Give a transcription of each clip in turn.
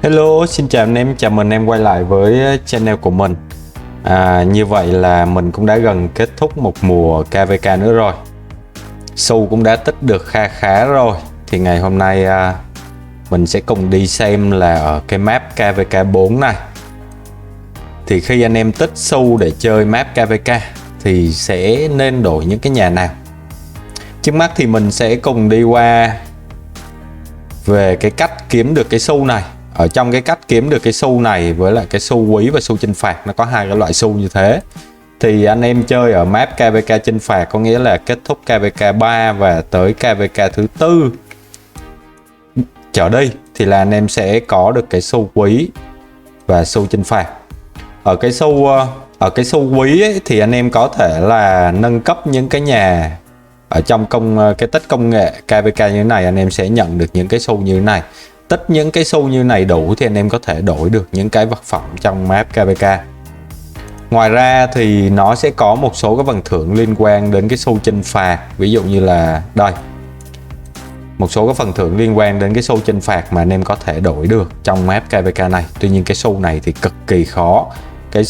Hello, xin chào anh em, chào mừng em quay lại với channel của mình. Như vậy là mình cũng đã gần kết thúc một mùa KVK nữa rồi. Xu cũng đã tích được kha khá rồi. Thì ngày hôm nay mình sẽ cùng đi xem là ở cái map KVK 4 này, thì khi anh em tích xu để chơi map KVK thì sẽ nên đổi những cái nhà nào. Trước mắt thì mình sẽ cùng đi qua về cái cách kiếm được cái xu này. Ở trong cái cách kiếm được cái xu này với lại cái xu quý và xu chinh phạt, nó có hai cái loại xu như thế. Thì anh em chơi ở map KVK chinh phạt có nghĩa là kết thúc KVK 3 và tới KVK thứ 4 trở đi thì là anh em sẽ có được cái xu quý và xu chinh phạt. Ở cái xu quý ấy, thì anh em có thể là nâng cấp những cái nhà ở trong cái tích công nghệ KVK như thế này. Anh em sẽ nhận được những cái xu như thế này. Tích những cái xu như này đủ thì anh em có thể đổi được những cái vật phẩm trong map KVK. Ngoài ra thì nó sẽ có một số cái phần thưởng liên quan đến cái xu chinh phạt. Ví dụ như là đây, một số cái phần thưởng liên quan đến cái xu chinh phạt mà anh em có thể đổi được trong map KVK này. Tuy nhiên cái xu này thì cực kỳ khó. Cái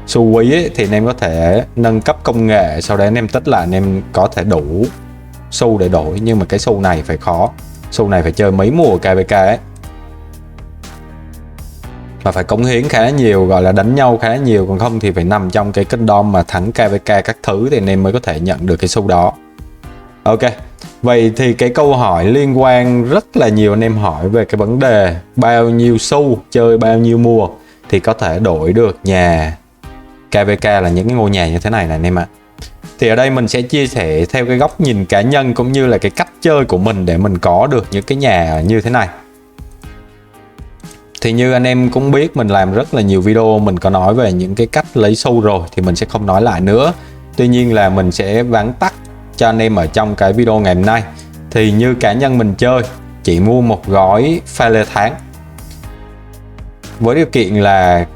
xu quý ấy, thì anh em có thể nâng cấp công nghệ, sau đấy anh em tích là anh em có thể đủ xu để đổi. Nhưng mà cái xu này phải khó. Xu này phải chơi mấy mùa KVK ấy, và phải cống hiến khá nhiều, gọi là đánh nhau khá nhiều. Còn không thì phải nằm trong cái kingdom mà thắng KVK các thứ thì anh em mới có thể nhận được cái xu đó. Ok, vậy thì cái câu hỏi liên quan rất là nhiều anh em hỏi về cái vấn đề bao nhiêu xu, chơi bao nhiêu mùa thì có thể đổi được nhà KVK, là những cái ngôi nhà như thế này nè anh em ạ. Thì ở đây mình sẽ chia sẻ theo cái góc nhìn cá nhân cũng như là cái cách chơi của mình để mình có được những cái nhà như thế này. Thì như anh em cũng biết, mình làm rất là nhiều video, mình có nói về những cái cách lấy xu rồi thì mình sẽ không nói lại nữa. Tuy nhiên là mình sẽ vắn tắt cho anh em ở trong cái video ngày hôm nay. Thì như cá nhân mình chơi chỉ mua một gói pha lê tháng, với điều kiện là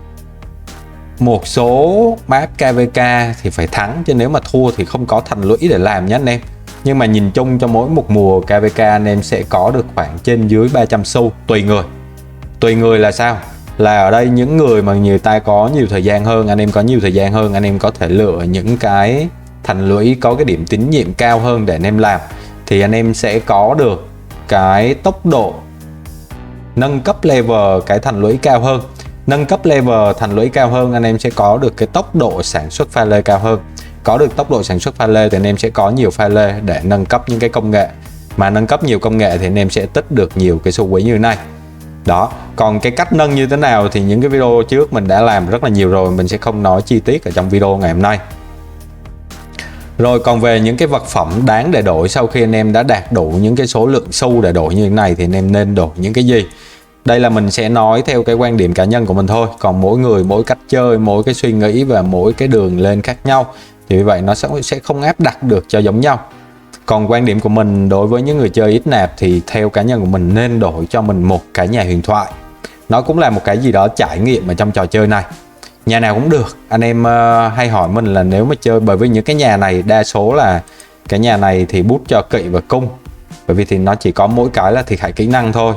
một số map KVK thì phải thắng, chứ nếu mà thua thì không có thành lũy để làm nhé anh em. Nhưng mà nhìn chung cho mỗi một mùa KVK anh em sẽ có được khoảng trên dưới 300 xu tùy người. Tùy người là sao? Là ở đây những người mà người ta có nhiều thời gian hơn, anh em có nhiều thời gian hơn, anh em có thể lựa những cái thành lũy có cái điểm tín nhiệm cao hơn để anh em làm. Thì anh em sẽ có được cái tốc độ nâng cấp level cái thành lũy cao hơn. Nâng cấp level thành lũy cao hơn, anh em sẽ có được cái tốc độ sản xuất pha lê cao hơn. Có được tốc độ sản xuất pha lê thì anh em sẽ có nhiều pha lê để nâng cấp những cái công nghệ. Mà nâng cấp nhiều công nghệ thì anh em sẽ tích được nhiều cái xu quý như thế này. Đó, còn cái cách nâng như thế nào thì những cái video trước mình đã làm rất là nhiều rồi, mình sẽ không nói chi tiết ở trong video ngày hôm nay. Rồi còn về những cái vật phẩm đáng để đổi sau khi anh em đã đạt đủ những cái số lượng xu để đổi như thế này thì anh em nên đổi những cái gì. Đây là mình sẽ nói theo cái quan điểm cá nhân của mình thôi. Còn mỗi người, mỗi cách chơi, mỗi cái suy nghĩ và mỗi cái đường lên khác nhau, thì vì vậy nó sẽ không áp đặt được cho giống nhau. Còn quan điểm của mình đối với những người chơi ít nạp thì theo cá nhân của mình nên đổi cho mình một cái nhà huyền thoại. Nó cũng là một cái gì đó trải nghiệm ở trong trò chơi này. Nhà nào cũng được. Anh em hay hỏi mình là nếu mà chơi, bởi vì những cái nhà này đa số là cái nhà này thì bút cho kỵ và cung, bởi vì thì nó chỉ có mỗi cái là thiệt hại kỹ năng thôi.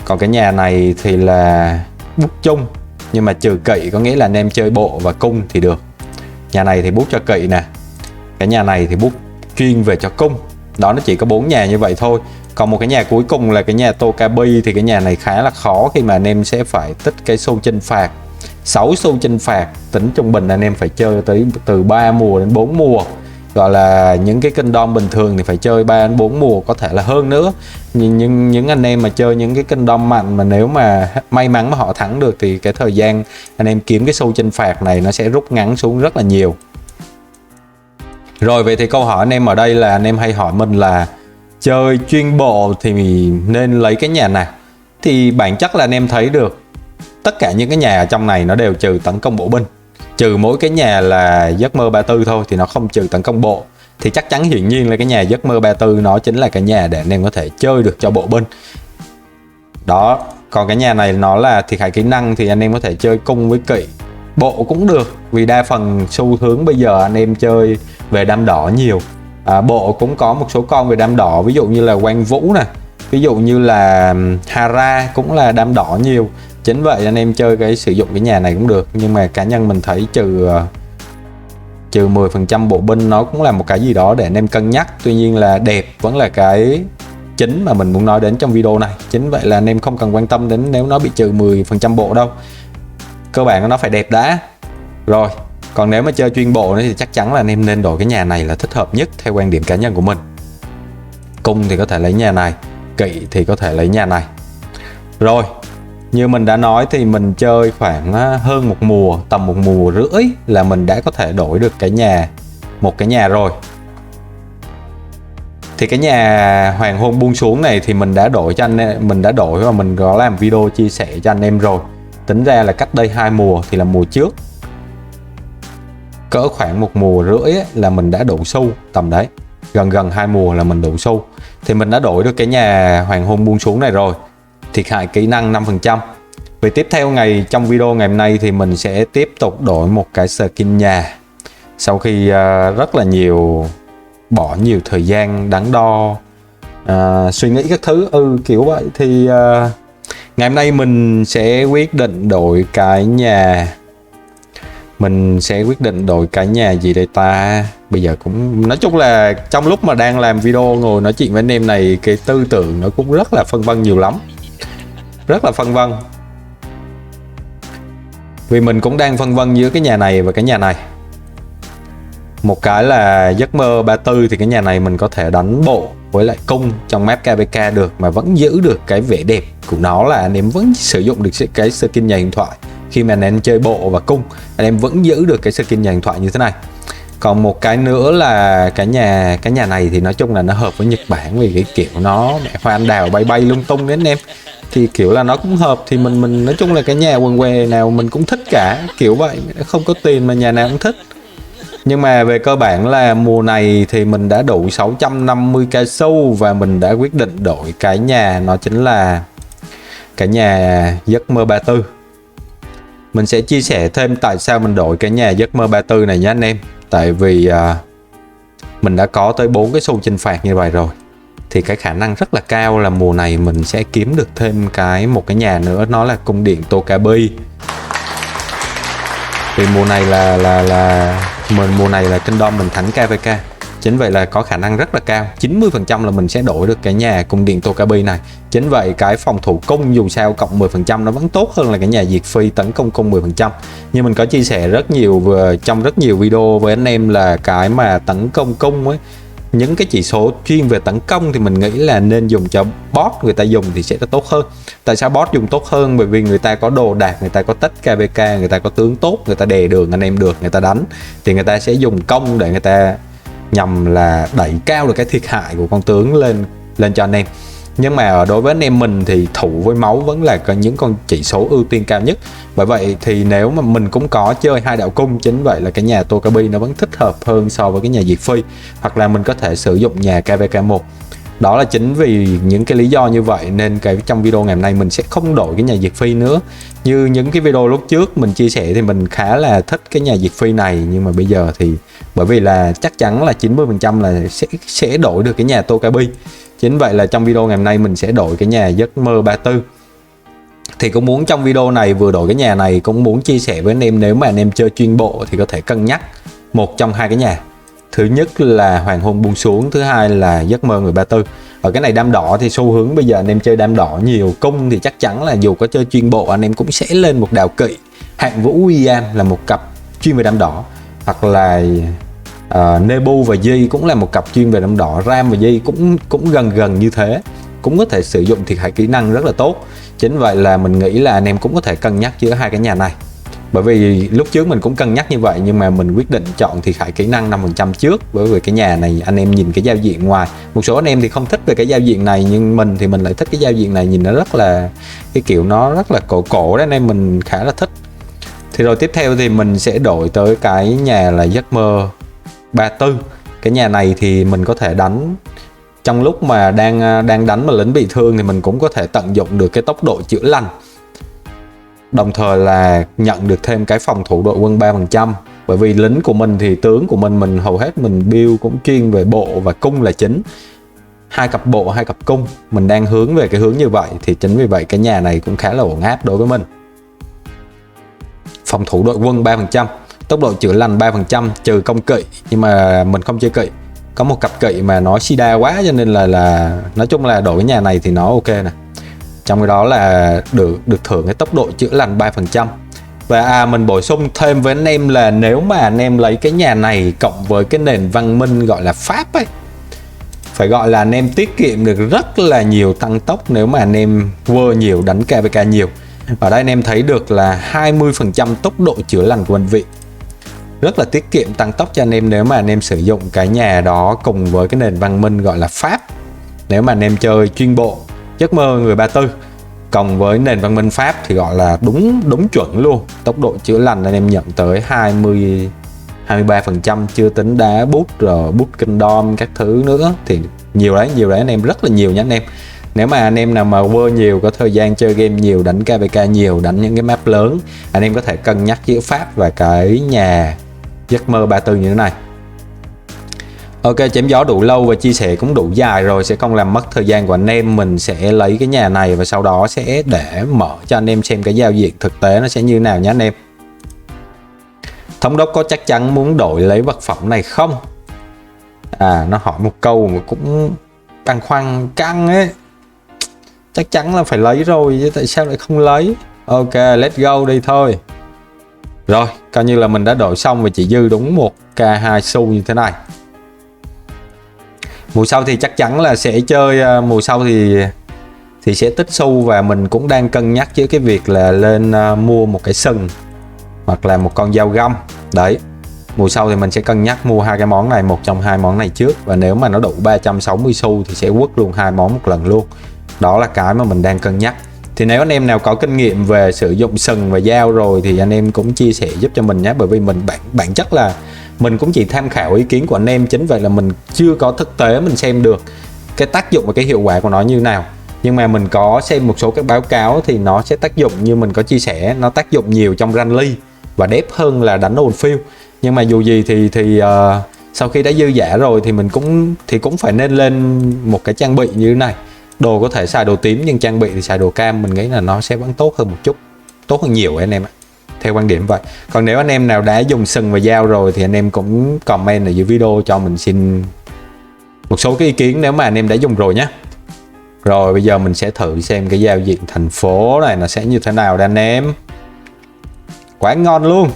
Còn cái nhà này thì là bút chung nhưng mà trừ kỵ, có nghĩa là anh em chơi bộ và cung thì được. Nhà này thì bút cho kỵ nè. Cái nhà này thì bút chuyên về cho cung. Đó, nó chỉ có 4 nhà như vậy thôi. Còn một cái nhà cuối cùng là cái nhà Tokabi, thì cái nhà này khá là khó khi mà anh em sẽ phải tích cái xu chinh phạt. 6 xu chinh phạt tính trung bình anh em phải chơi tới từ 3 mùa đến 4 mùa. Gọi là những cái kingdom bình thường thì phải chơi 3 đến 4 mùa, có thể là hơn nữa. Nhưng những anh em mà chơi những cái kingdom mạnh mà nếu mà may mắn mà họ thắng được thì cái thời gian anh em kiếm cái xu chinh phạt này nó sẽ rút ngắn xuống rất là nhiều. Rồi vậy thì câu hỏi anh em ở đây là anh em hay hỏi mình là chơi chuyên bộ thì nên lấy cái nhà nào. Thì bản chất là anh em thấy được tất cả những cái nhà ở trong này nó đều trừ tấn công bộ binh, trừ mỗi cái nhà là giấc mơ 34 thôi thì nó không trừ tấn công bộ. Thì chắc chắn hiển nhiên là cái nhà giấc mơ 34 nó chính là cái nhà để anh em có thể chơi được cho bộ binh. Đó, còn cái nhà này nó là thiệt hại kỹ năng thì anh em có thể chơi cung với kỵ. Bộ cũng được, vì đa phần xu hướng bây giờ anh em chơi về đam đỏ nhiều. Bộ cũng có một số con về đam đỏ, ví dụ như là Quang Vũ nè, Ví dụ như là Hara cũng là đam đỏ nhiều. Chính vậy anh em chơi cái sử dụng cái nhà này cũng được. Nhưng mà cá nhân mình thấy trừ 10% bộ binh nó cũng là một cái gì đó để anh em cân nhắc. Tuy nhiên là đẹp vẫn là cái chính mà mình muốn nói đến trong video này. Chính vậy là anh em không cần quan tâm đến nếu nó bị trừ 10% bộ đâu. Cơ bản nó phải đẹp đã. Rồi, còn nếu mà chơi chuyên bộ thì chắc chắn là anh em nên đổi cái nhà này là thích hợp nhất theo quan điểm cá nhân của mình. Cung thì có thể lấy nhà này, kỵ thì có thể lấy nhà này. Rồi, như mình đã nói thì mình chơi khoảng hơn một mùa, tầm một mùa rưỡi là mình đã có thể đổi được một cái nhà rồi. Thì cái nhà hoàng hôn buông xuống này thì mình đã đổi và mình có làm video chia sẻ cho anh em rồi. Tính ra là cách đây 2 mùa thì là mùa trước, cỡ khoảng một mùa rưỡi là mình đã đủ xu tầm đấy, gần 2 mùa là mình đủ xu. Thì mình đã đổi được cái nhà hoàng hôn buông xuống này rồi. Thiệt hại kỹ năng 5%. Vì tiếp theo trong video ngày hôm nay thì mình sẽ tiếp tục đổi một cái skin nhà. Sau khi rất là bỏ nhiều thời gian đắn đo, suy nghĩ các thứ kiểu vậy thì ngày hôm nay mình sẽ quyết định đổi cái nhà. Mình sẽ quyết định đổi cái nhà gì đây ta? Bây giờ cũng nói chung là trong lúc mà đang làm video ngồi nói chuyện với anh em này, cái tư tưởng nó cũng rất là phân vân nhiều lắm. Rất là phân vân. Vì mình cũng đang phân vân giữa cái nhà này và cái nhà này. Một cái là giấc mơ 34 thì cái nhà này mình có thể đánh bộ với lại cung trong map KVK được mà vẫn giữ được cái vẻ đẹp của nó, là anh em vẫn sử dụng được cái skin nhà huyền thoại. Khi mà anh em chơi bộ và cung, anh em vẫn giữ được cái skin nhà huyền thoại như thế này. Còn một cái nữa là cái nhà này thì nói chung là nó hợp với Nhật Bản, vì cái kiểu nó hoa anh đào bay lung tung đến anh em. Thì kiểu là nó cũng hợp, thì mình nói chung là cái nhà quần què nào mình cũng thích cả, kiểu vậy. Không có tiền mà nhà nào cũng thích. Nhưng mà về cơ bản là mùa này thì mình đã đủ 650k xu và mình đã quyết định đổi cái nhà, nó chính là cái nhà giấc mơ 34. Mình sẽ chia sẻ thêm tại sao mình đổi cái nhà giấc mơ 34 này nhé anh em. Tại vì mình đã có tới 4 cái xu chinh phạt như vậy rồi, thì cái khả năng rất là cao là mùa này mình sẽ kiếm được thêm một cái nhà nữa, nó là cung điện Tokabi. Vì mùa này là Kingdom mình thắng KVK. Chính vậy là có khả năng rất là cao 90% là mình sẽ đổi được cái nhà cung điện Tokabi này. Chính vậy cái phòng thủ cung dù sao cộng 10% nó vẫn tốt hơn là cái nhà diệt phi tấn công cung 10%. Như mình có chia sẻ trong rất nhiều video với anh em là cái mà tấn công cung ấy, những cái chỉ số chuyên về tấn công thì mình nghĩ là nên dùng cho bot, người ta dùng thì sẽ tốt hơn. Tại sao bot dùng tốt hơn? Bởi vì người ta có đồ đạc, người ta có tất KVK, người ta có tướng tốt, người ta đè đường anh em được, người ta đánh thì người ta sẽ dùng công để người ta nhằm là đẩy cao được cái thiệt hại của con tướng lên cho anh em. Nhưng mà đối với anh em mình thì thủ với máu vẫn là những con chỉ số ưu tiên cao nhất. Bởi vậy thì nếu mà mình cũng có chơi 2 đạo cung, chính vậy là cái nhà Tokabi nó vẫn thích hợp hơn so với cái nhà diệt phi, hoặc là mình có thể sử dụng nhà KVK1. Đó là chính vì những cái lý do như vậy nên trong video ngày hôm nay mình sẽ không đổi cái nhà diệt phi nữa. Như những cái video lúc trước mình chia sẻ thì mình khá là thích cái nhà diệt phi này, nhưng mà bây giờ thì bởi vì là chắc chắn là 90% là sẽ đổi được cái nhà Tokabi. Chính vậy là trong video ngày hôm nay mình sẽ đổi cái nhà giấc mơ 34. Thì cũng muốn trong video này vừa đổi cái nhà này cũng muốn chia sẻ với anh em, nếu mà anh em chơi chuyên bộ thì có thể cân nhắc một trong 2 cái nhà. Thứ nhất là hoàng hôn buông xuống, thứ hai là giấc mơ người 34. Ở cái này đam đỏ thì xu hướng bây giờ anh em chơi đam đỏ nhiều, cung thì chắc chắn là dù có chơi chuyên bộ anh em cũng sẽ lên một đào kỵ hạng vũ William là một cặp chuyên về đam đỏ, hoặc là Nebu và Di cũng là một cặp chuyên về đam đỏ. Ram và Di cũng gần như thế, cũng có thể sử dụng thiệt hại kỹ năng rất là tốt. Chính vậy là mình nghĩ là anh em cũng có thể cân nhắc giữa 2 cái nhà này. Bởi vì lúc trước mình cũng cân nhắc như vậy, nhưng mà mình quyết định chọn thiệt hại kỹ năng 5% trước. Bởi vì cái nhà này anh em nhìn cái giao diện ngoài, một số anh em thì không thích về cái giao diện này, nhưng mình thì mình lại thích cái giao diện này, nhìn nó rất là cái kiểu nó rất là cổ đấy anh em, mình khá là thích. Thì rồi tiếp theo thì mình sẽ đổi tới cái nhà là giấc mơ 34. Cái nhà này thì mình có thể đánh trong lúc mà đang đánh mà lính bị thương thì mình cũng có thể tận dụng được cái tốc độ chữa lành, đồng thời là nhận được thêm cái phòng thủ đội quân 3%. Bởi vì lính của mình thì tướng của mình hầu hết mình build cũng chuyên về bộ và cung là chính. hai cặp bộ, hai cặp cung. Mình đang hướng về cái hướng như vậy, thì chính vì vậy cái nhà này cũng khá là ổn áp đối với mình. Phòng thủ đội quân 3%, tốc độ chữa lành 3%, trừ công kỵ, nhưng mà mình không chơi kỵ. Có một cặp kỵ mà nó sida quá, cho nên là nói chung là đổi cái nhà này thì nó ok nè. Trong cái đó là được thưởng cái tốc độ chữa lành 3%. Và mình bổ sung thêm với anh em là nếu mà anh em lấy cái nhà này cộng với cái nền văn minh gọi là Pháp ấy, phải gọi là anh em tiết kiệm được rất là nhiều tăng tốc nếu mà anh em vơ nhiều, đánh KVK nhiều. Ở đây anh em thấy được là 20% tốc độ chữa lành của bệnh viện. Rất là tiết kiệm tăng tốc cho anh em nếu mà anh em sử dụng cái nhà đó cùng với cái nền văn minh gọi là Pháp. Nếu mà anh em chơi chuyên bộ giấc mơ người 34 cộng với nền văn minh Pháp thì gọi là đúng chuẩn luôn. Tốc độ chữa lành anh em nhận tới 23%, chưa tính đá bút rồi bút kingdom các thứ nữa, thì nhiều đấy anh em, rất là nhiều nha anh em. Nếu mà anh em nào mà vơ nhiều, có thời gian chơi game nhiều, đánh KVK nhiều, đánh những cái map lớn, anh em có thể cân nhắc giữa Pháp và cái nhà giấc mơ 34 như thế này. Ok, chém gió đủ lâu và chia sẻ cũng đủ dài rồi, sẽ không làm mất thời gian của anh em. Mình sẽ lấy cái nhà này và sau đó sẽ để mở cho anh em xem cái giao diện thực tế nó sẽ như nào nhé anh em. Thống đốc có chắc chắn muốn đổi lấy vật phẩm này không? Nó hỏi một câu mà cũng băn khoăn căng ấy. Chắc chắn là phải lấy rồi chứ tại sao lại không lấy. Ok, let's go đi thôi. Rồi, coi như là mình đã đổi xong và chỉ dư đúng một K2 xu như thế này. Mùa sau thì chắc chắn là sẽ chơi, mùa sau thì sẽ tích xu, và mình cũng đang cân nhắc với cái việc là lên mua một cái sừng hoặc là một con dao găm. Đấy, mùa sau thì mình sẽ cân nhắc mua hai cái món này, một trong hai món này trước, và nếu mà nó đủ 360 xu thì sẽ quất luôn hai món một lần luôn. Đó là cái mà mình đang cân nhắc. Thì nếu anh em nào có kinh nghiệm về sử dụng sừng và dao rồi thì anh em cũng chia sẻ giúp cho mình nhé, bởi vì mình bản chất là mình cũng chỉ tham khảo ý kiến của anh em, chính vậy là mình chưa có thực tế mình xem được cái tác dụng và cái hiệu quả của nó như nào. Nhưng mà mình có xem một số các báo cáo thì nó sẽ tác dụng, như mình có chia sẻ, nó tác dụng nhiều trong rally và đẹp hơn là đánh on field. Nhưng mà dù gì thì sau khi đã dư giả rồi thì mình cũng phải nên lên một cái trang bị như thế này. Đồ có thể xài đồ tím nhưng trang bị thì xài đồ cam, mình nghĩ là nó sẽ vẫn tốt hơn một chút, tốt hơn nhiều anh em ạ, theo quan điểm vậy. Còn nếu anh em nào đã dùng sừng và dao rồi thì anh em cũng comment ở dưới video cho mình xin một số cái ý kiến nếu mà anh em đã dùng rồi nhé. Rồi bây giờ mình sẽ thử xem cái giao diện thành phố này nó sẽ như thế nào đây anh em. Quá ngon luôn.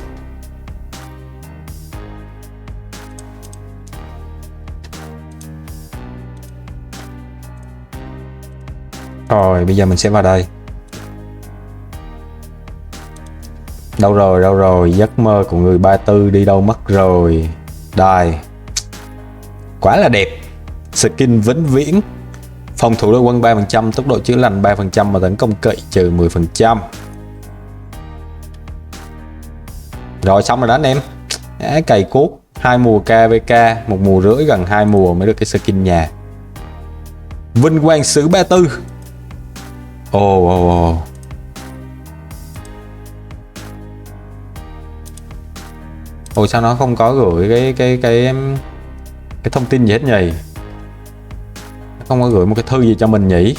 Rồi bây giờ mình sẽ vào đây. Đâu rồi, giấc mơ của người 34 đi đâu mất rồi. Đây, quá là đẹp. Skin vĩnh viễn, phòng thủ đội quân 3%, tốc độ chữa lành 3% và tấn công kỵ trừ 10%. Rồi xong rồi đó anh em. Cày cuốc 2 mùa KVK, 1 mùa rưỡi, gần 2 mùa mới được cái skin nhà. Vinh quang sứ 34. Ồ sao nó không có gửi cái thông tin gì hết nhỉ? Không có gửi một cái thư gì cho mình nhỉ?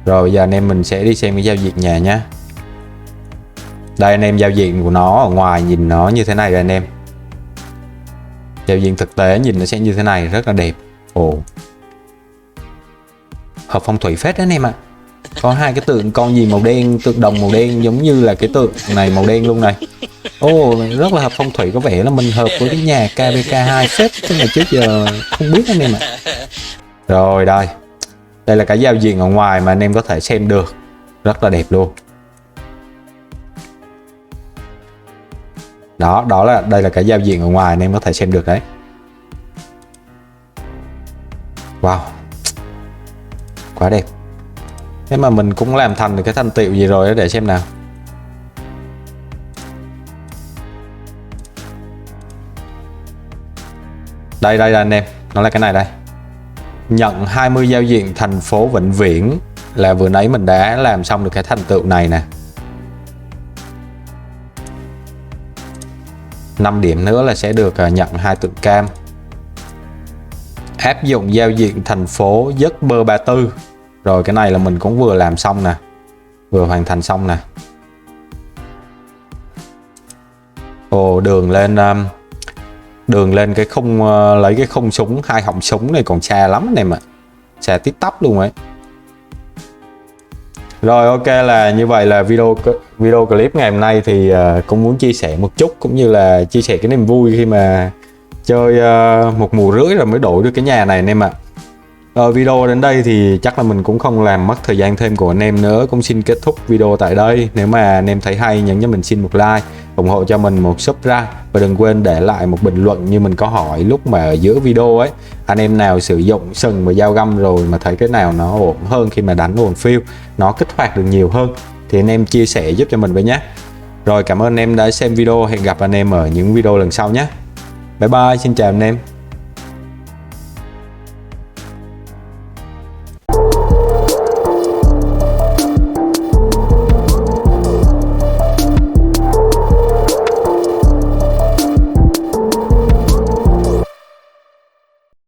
Rồi bây giờ anh em mình sẽ đi xem cái giao diện nhà nhé. Đây anh em, giao diện của nó ở ngoài nhìn nó như thế này rồi anh em. Giao diện thực tế nhìn nó sẽ như thế này, rất là đẹp. Hợp phong thủy phết đó anh em ạ. Có hai cái tượng con gì màu đen, tượng đồng màu đen giống như là cái tượng này màu đen luôn này. Rất là hợp phong thủy, có vẻ là mình hợp với cái nhà KVK2 phết, chứ là trước giờ không biết anh em ạ. Rồi đây là cái giao diện ở ngoài mà anh em có thể xem được, rất là đẹp luôn. Đó là đây là cái giao diện ở ngoài anh em có thể xem được đấy. Wow, quá đẹp. Thế mà mình cũng làm thành được cái thành tựu gì rồi đó, để xem nào. Đây anh em, nó là cái này đây. Nhận 20 giao diện thành phố vĩnh viễn, là vừa nãy mình đã làm xong được cái thành tựu này nè. 5 điểm nữa là sẽ được nhận 2 tượng cam. áp dụng giao diện thành phố Zipper 34. Rồi cái này là mình cũng vừa làm xong nè, vừa hoàn thành xong nè. Ồ, đường lên cái khung, lấy cái khung súng, 2 họng súng này còn xa lắm này mà, xa tít tắp luôn ấy. Rồi ok, là như vậy là video clip ngày hôm nay thì cũng muốn chia sẻ một chút, cũng như là chia sẻ cái niềm vui khi mà chơi 1 mùa rưỡi rồi mới đổi được cái nhà này anh em ạ. Video đến đây thì chắc là mình cũng không làm mất thời gian thêm của anh em nữa, cũng xin kết thúc video tại đây. Nếu mà anh em thấy hay, nhấn cho mình xin một like, ủng hộ cho mình một subscribe, và đừng quên để lại một bình luận như mình có hỏi lúc mà ở giữa video ấy. Anh em nào sử dụng sừng và dao găm rồi mà thấy cái nào nó ổn hơn khi mà đánh ổn phiêu, nó kích hoạt được nhiều hơn thì anh em chia sẻ giúp cho mình với nhé. Rồi, cảm ơn anh em đã xem video, hẹn gặp anh em ở những video lần sau nhé. Bye bye, xin chào anh em.